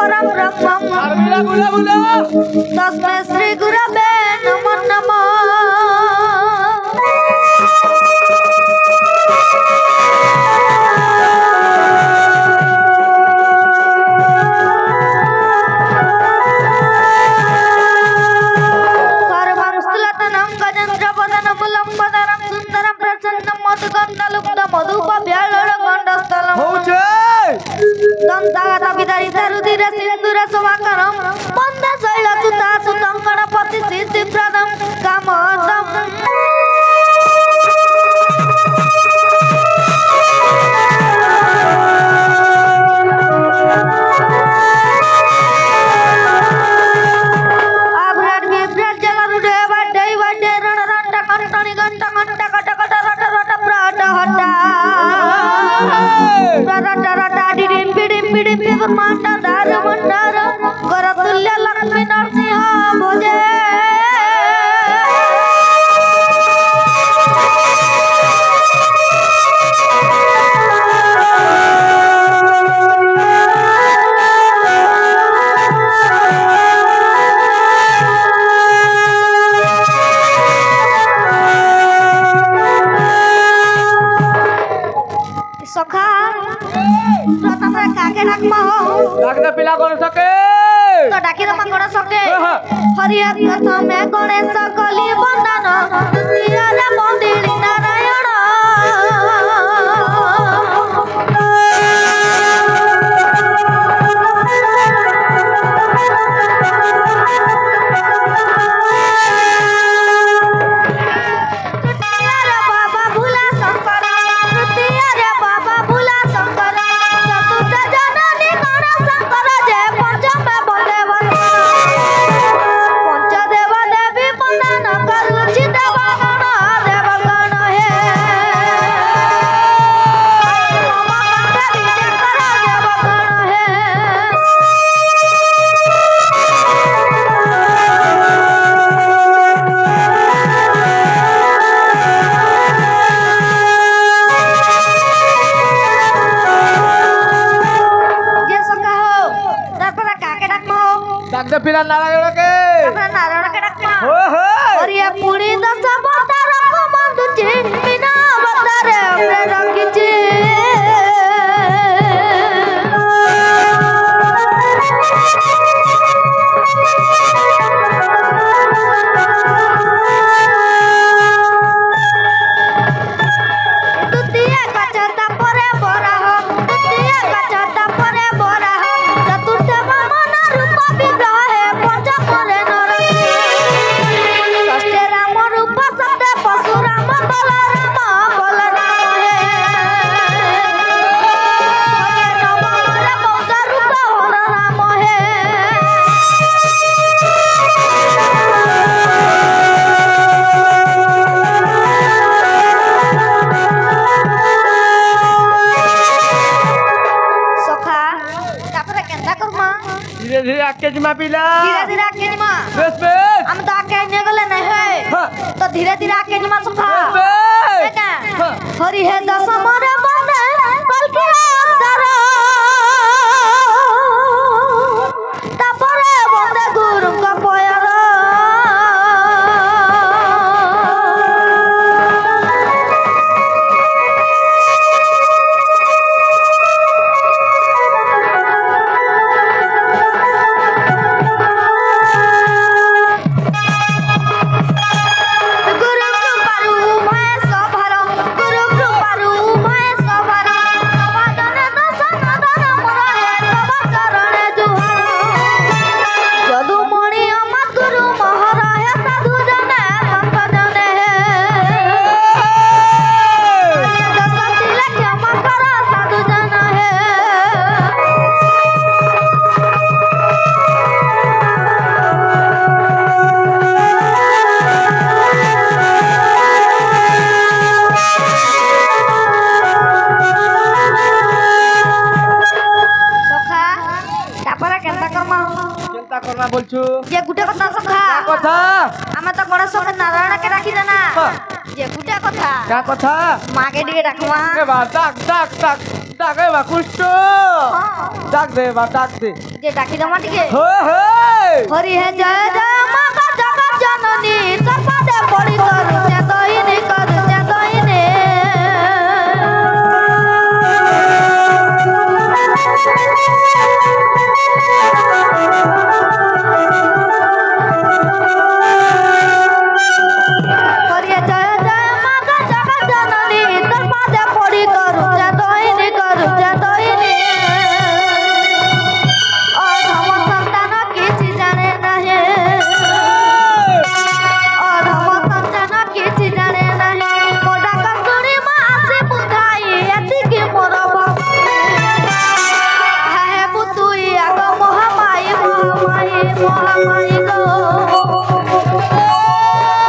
परम ब्रह्मम तस्मै श्री गुरवे नमो नमः। लक्ष्मी नरसिंह भोजे सखा प्रथम काके डाकमा हो डाकना पिला कर सके तो डाकी रमा कोण सके हरिया प्रथमे गणेश कली बंदन द्वितीय रे मंदिरी नारायण तृतीय रे बाबा भोला शंकर तृतीय रे बाबा भोला शंकर चतुर्थ जननी गणेश शंकर जय पंचमे पंचदेव देवी मदन करुचि देवगण देवगण हे देवगण हे ये सका हो तारपरा काके डाकमो डाकना पिला नारायण के तारपरा नारायण के डाकमो हो हो हरिया पुरी दस अवतार को बंदुची बिना अवतारे हमरे रखिची द्वितीय कचता परे बराह द्वितीय कचता परे बराह चतुर्थ वामन रूप विग्रह है पंचमे नर षष्ठ राम रूप सप्त परशुराम बलराम बलराम हे नवम रे बौद्ध रूप हर राम हे सखा तापरे केंदा करमा धीरे धीरे आके जिमा पिला धीरे धीरे आके जिमा बेस बेस हम तो आके ने गले नहीं है तो धीरे धीरे आके जिमा सखा बेस का हरि है दशम रे बंदे कलकी अवतार तापरे बंदे गुरु का पयर गुरु कृपारु महेश भर गुरु कृपारु महेश भर भजन दर्शन धर मोर हे तव चरण जुहार जदु मणि अमर गुरु मोहर हे साधु जने संत जने हे दस दिले क्षमा कर साधु जन हे सखा तापरा केंता करमा चिंता करना बोलछु ये गुटे कथा सखा कथा आमे तो गणेश के नारायण के राखी देना ये गुटे कथा का कथा मागे dige डाकवा के बा डाक डाक डाक डाक ए बा कुष्ट हां डाक दे बा डाक दे जे डाकी दमा टिके हो हरि है जय जय माता जगत जननी तपदे पड़ी करू से तोहिनी करू से तोहिनी हरि है जय जय माता जगत जननी तपदे पड़ी करू से तोहिनी करू से तोहिनी और हम संतान किसी जाने नहीं और हम संतान किसी जाने नहीं मोटा कंसुरी माँ से बुझाई ऐसी की मोरा है बुतुई आगो मोहमाई मोहमाई मोहमाई गो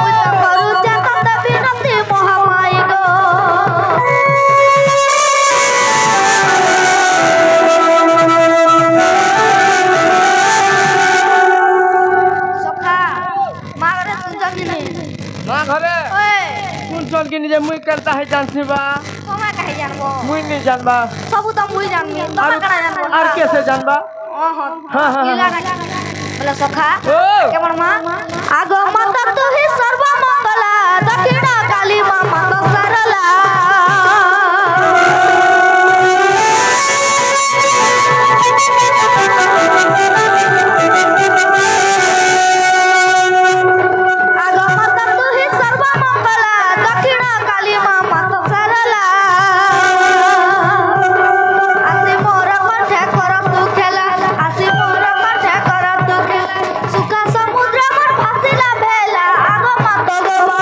उता करू जतन बिनती मोहमाई गो सखा मागरे सुंदर दिनी मां घरे ओए कौन चल के निजे मुई करता है जानसी बा तोमा कहे जानबो मुई नहीं जानबा सब तो मुई जानमी तोमा करा जानबो और कैसे जानबा ओहो हाँ। लीला ना बोला सखा ओ केमन मां आगो माता तू ही सर्व मंगला दक्षिण काली मां माता सरला आगो माता तू ही सर्व मंगला दक्षिण काली मां माता सरला आसी मोर कंठे कर तू खेला आसी मोर कंठे कर तू खेला सुखा समुद्र मन भासिला भेला आगो माता गो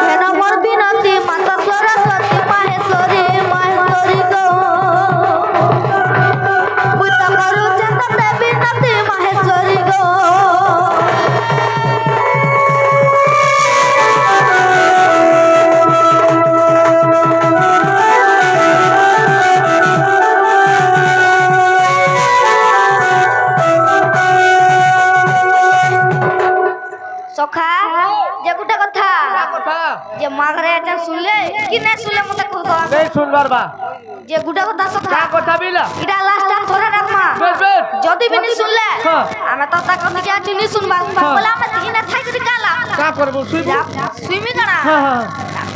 घेन मोर बिनती माता सरस्वती माहेश्वरी माहेश्वरी गो बुद्ध करू चेतन देवी नती माहेश्वरी गो सखा जे गुटे कथा কথা जे मागरे जन सुनले कि नहीं सुनले मते कह दो नहीं सुनबार बा जे गुटे कथा का सखा কথা बिला इडा लास्ट टाइम थोड़ा रखमा बस बस जदी भी नहीं सुनले हाँ। हमें तो तक कथि के नहीं सुनबा हाँ। बोला मैं तीन थाई कथि काला का करबो सुइबो स्विमिंग करा हां हां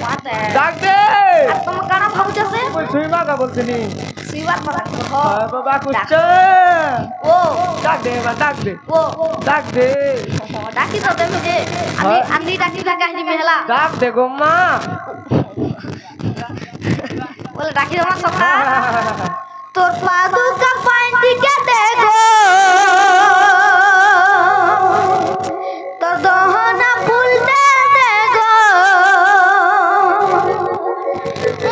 बात है डाक दे आ तुम करा भाऊ जैसे कोई सुइबा का बोलतनी सीवार पता हो हां बाबा कुछ ओ डाक दे बा डाक दे ओ डाक दे डाकी तो दे मुझे अभी अंधी डाकी का कहीं मेहला डाक दे गो मां बोले डाकी दमा सखा तोर पादू का पानी के देखो तो दोहना फूल दे देखो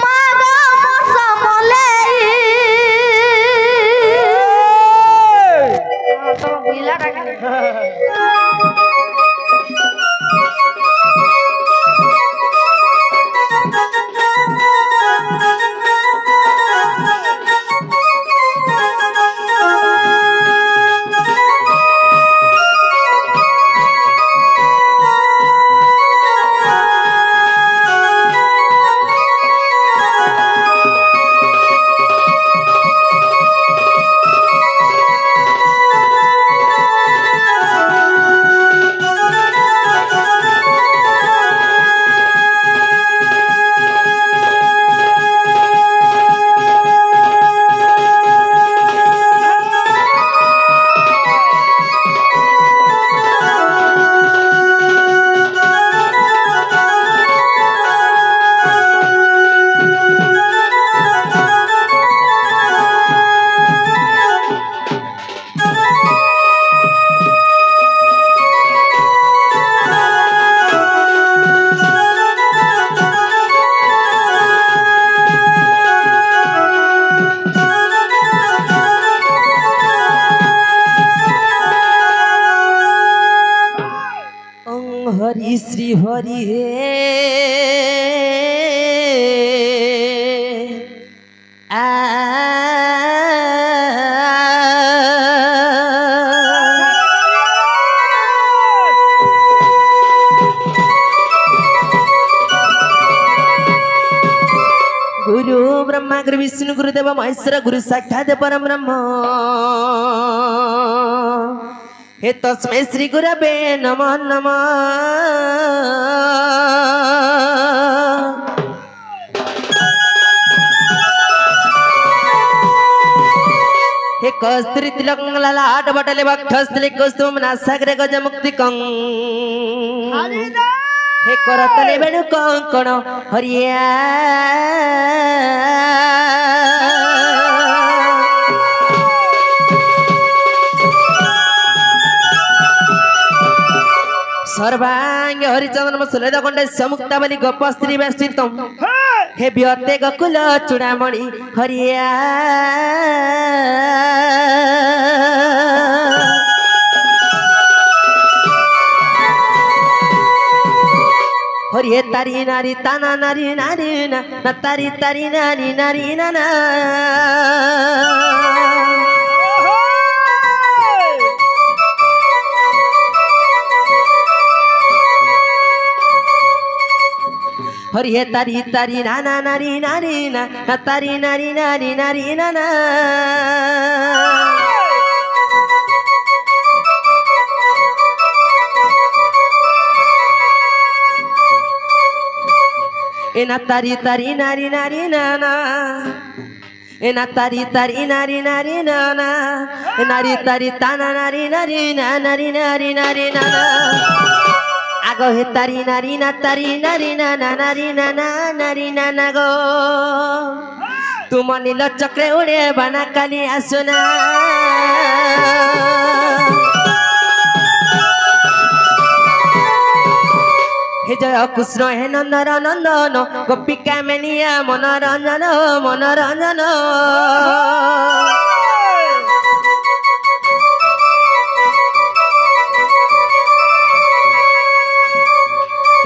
मागा मसमले तो बिला डाकी हरि श्री हरि हे गुरु ब्रह्मा गुरु विष्णु गुरुदेव महेश्वर गुरु साक्षात परम ब्रह्म हे तस्मै श्री गुरवे नमः नमः हे कस्तूरी तिलकं ललाट बटले वक्षस्थले कौस्तुभं नासाग्रे गजमुक्तिकं हे करतले वेणु कंकण हरिया सर्वांग हरिचंद्र सुलेद कंडे समुक्ता बलि गोप स्त्री वेष्टितम हे व्यते गकुल चूड़ामणि हरिया हरिये तारी नारी ताना नारी नारी ना तारी तारी नारी नारी ना ना हरिये तारी तारी नाना नारी नारी ना तारी नारी नारी नारी ना ना एना तारी तारी नारी नारी नाना एना तारी तारी नारी नारी नाना नारी तारी ताना नारी नारी ना नारी नारी नारी नाना आगो हे तारी नारी ना नाना नारी नाना नारी नाना गो तुम नील चक्रे उड़े बना काली आसुना हे जय कृष्ण हे नंदर नंदन गोपिका मेनिया मनोरंजन मनोरंजन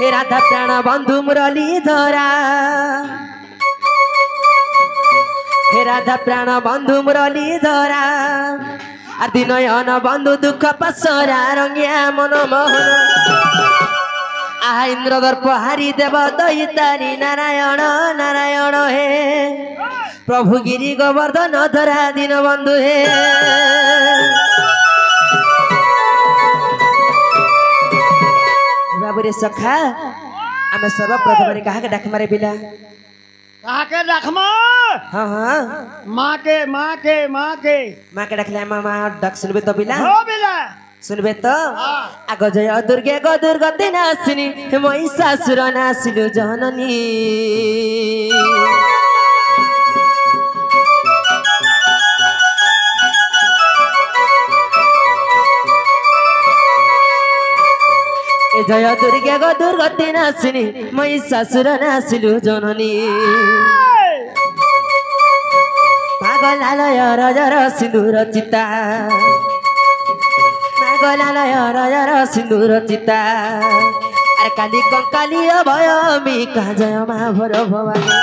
हे राधा प्राण बंधु मुरली धरा हे राधा प्राण बंधु मुरली धरा आदि नयन बंधु दुख पसरा रंगिया मनमोहन आहा इंद्र दर्प हारी देव दई तारी नारायण नारायण हे प्रभु गिरी गोवर्धन धरा दीन बंधु हे बाबू रे सखा आम सर्वप्रथम कहा के डाक मारे बिला कहा के रखमा हाँ हाँ माँ के माँ के माँ के माँ के डाक मामा डाक सुनबे तो बिला हो बिला सुनबे तो आग जय दुर्गे गो दुर्गति नासिनी महिषासुर नासिलु जननी ए जय दुर्गे गो दुर्गति नासिनी महिषासुर नासिलु जननी पागलालय रजर सिंदूर चिता पागलालय रजर सिंदूर चिता अरे काली कंकाली अभय मिका जय महाभर भवानी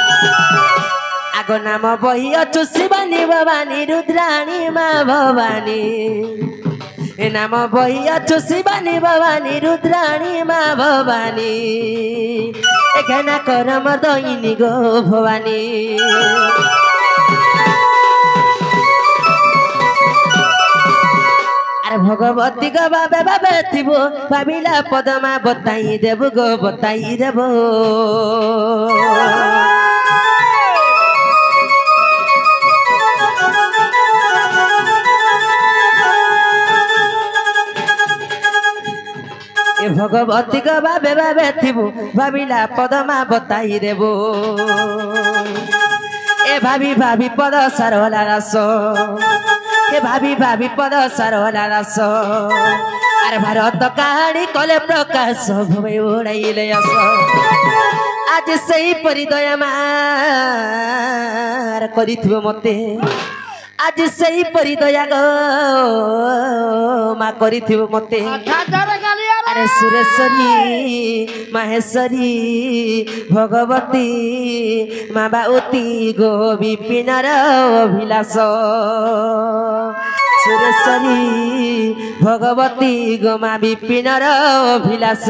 आग नाम बही अचु शिवानी भवानी रुद्राणी माँ भवानी ए नाम बही अचु शिवानी भवानी रुद्राणी माँ भवानी ए घना कर मर्दयिनी गो भवानी अरे भगवती गो बाबे बाबे थिबो भाविला पदमा बताई देबु गो बताई देबो ए भगवती गो बाबे बाबे थिबो भाविला पदमा बताई देबो ए भाभी भाभी पद सरला रस हे भाभी भाभी पद सरला रस अरे भारत कहानी कले प्रकाश भवे उड़ाइले अस आज सही परिदय मार करिथिबो मते आज सही परिदया गो मा करिथिबो मते अरे सुरेश्वरी माहेश्वरी भगवती माँ बाउती गो विपिनर अभिलाष सुरेश्वरी भगवती गो माँ विपिनर अभिलाष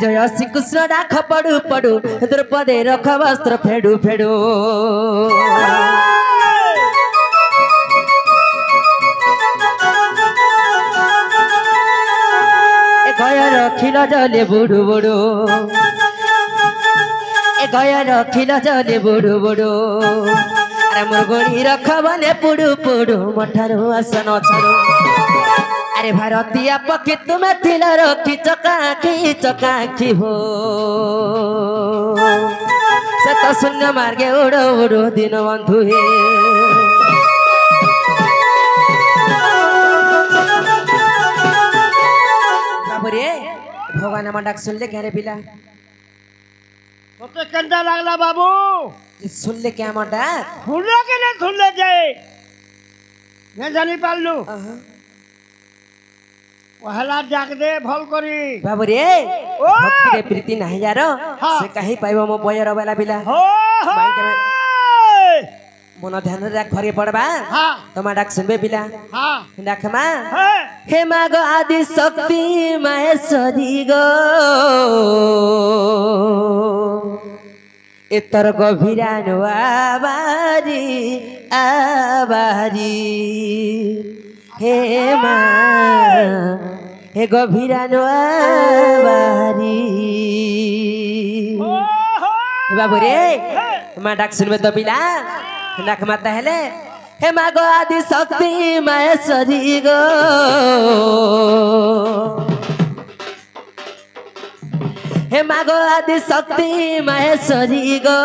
जय श्रीकृष्ण डाक पड़ू पड़ू द्रौपदी रख वस्त्र फेडू फेडू गया रखिल जले बुड़ू बुड़ू गया रखिल जले बुड़ू बुड़ू अरे मोर गोड़ी रख बने पुड़ू पुड़ू मठारू आसन छाड़ू अरे भारतीय पक्षी तुम्हें थिल रखी चकाखी हो से तो शून्य मार्गे उड़ो उड़ो दिन बंधु हे बाबूरे भगवान हमार डाक सुन ले क्या रे पिला তোকে কেনটা লাগলা বাবু सुनले क्या हमार डाक শুনলে কেনে শুনলে যে নে জানি পারলু পহলা ডাক দে ভাল করি बाबूरे ओ भक्ति रे प्रीति नहीं यारो से कहीं पाइबो मो बयर वाला पिला हो बैंक में मन ध्यान राख भरे पड़बा हां तमा डाक सुनबे पिला हां डाक मा हे हे मागो आदि शक्ति महेश्वरी गो इतर गभीरानु आबारी आबारी हे मा हे गभीरानु आबारी हो हो हे बाबू रे मा डाक सुनबे तो पिला डाक माता हेले हे मागो आदि शक्ति महेश्वरी गो हे मागो आदि शक्ति महेश्वरी गो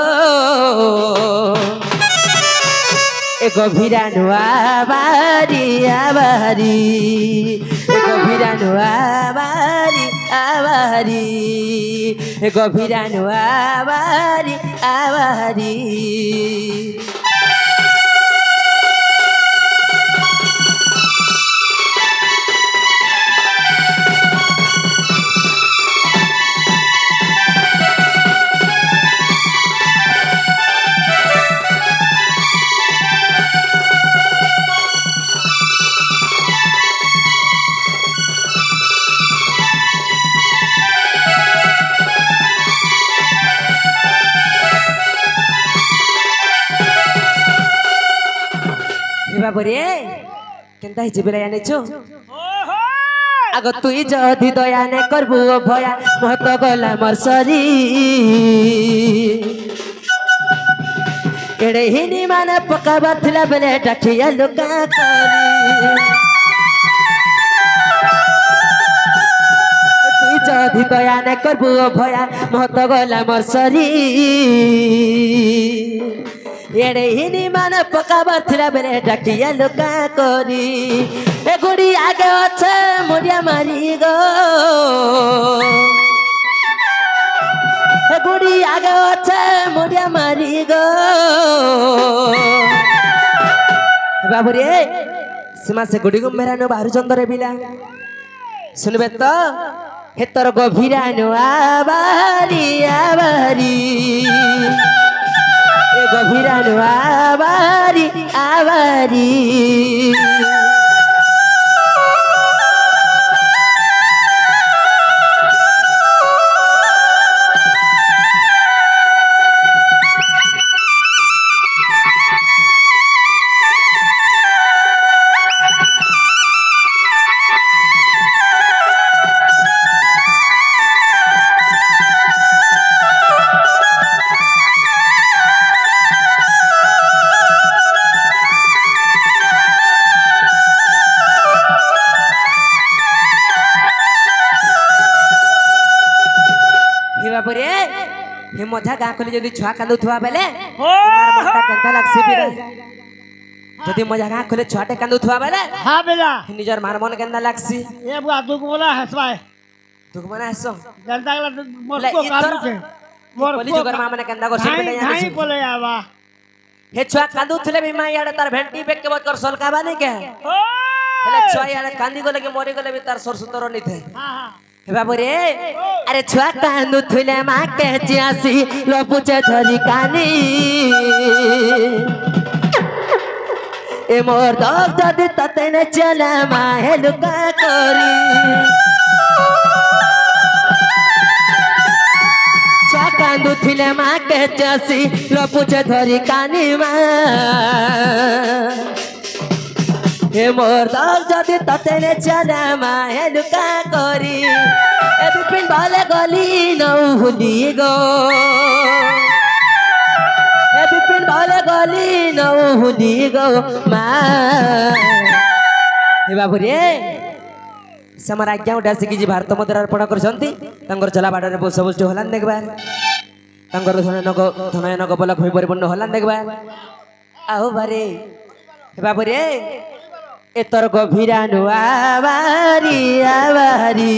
ए गभीरानु आबारी आबारी ए गभीरानु आबारी आबारी ए गभीरानु आबारी आबारी बाबरे केनता हिचे बेला याने छु ओहो आगो तुई जदी दया ने करबू भया महत गला मरसरी एड़े हिनी माने पका बाथला बेले डाकिया लुका करी तुई जदी दया ने करबू भया महत गला मरसरी एड़े हिनी माने पका बाथला बेले डाकिया लुका करी ए गुड़ी आगे अच्छे मुड़िया मारी गो ए गुड़ी आगे अच्छे मुड़िया मारी गो बाबू रे सीमा से गुड़ी को मेरा नो बाहर चंदरे बिला सुनबे तो हे तोर गभीरा नो आबारी आबारी ए गभीरा नो आबारी आबारी हे मजा गाँ खोली जदि छुआ कांदुथुआ बेले मार मटा केनता लागसी बिरे जदि मजा गाँ खोले छुआटे कांदुथुआ बेले हां बेला निजर मार मन केनता लागसी ए बुआ दुख बोला हसवाए दुख मना हसो जनता गला मस्को काटू छे मोर बोली जुगर मां मने केनता गोसी बेले या नहीं बोले आवा हे छुआ कांदुथले बे मां याडे तार भेंटी बेक के कर सोलकाबा नहीं के ओ हेले छुआ याडे कांदी गले के मरी गले भी तार सोर सुंदर नहीं थे हां हां हे बाबू रे अरे छुआ कांदुथले मां के चियासी लो पूछे धरी कानी ए मोर दग जदि तते ने चला माहे लुका करी कांदु थिले माँ के चासी लपुचे धरी कानी माँ हे मोर दल जदि ततेले चला माँ हे लुका करी ए बिपिन भले गली नौ हुली गो ए बिपिन भले गली नौ हुली गो माँ हे बाबू रे समर आज्ञा उठा शिखी भारत मुद्रा अर्पण कर चला बाड़े बोस बुष्ट हलान देखबा धनय नग बल भई परिपूर्ण हलान देखबा आओ बारे हे बाबू रे एतर गभीरा नुआबारी आबारी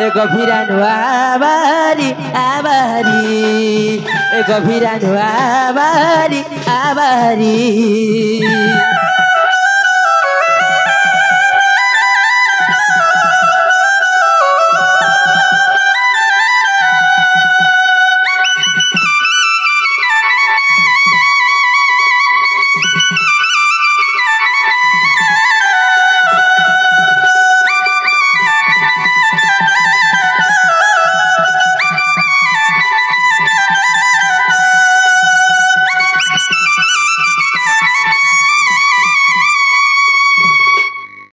ए गभीरा नुआबारी आबारी ए गभीरा नुआबारी आबारी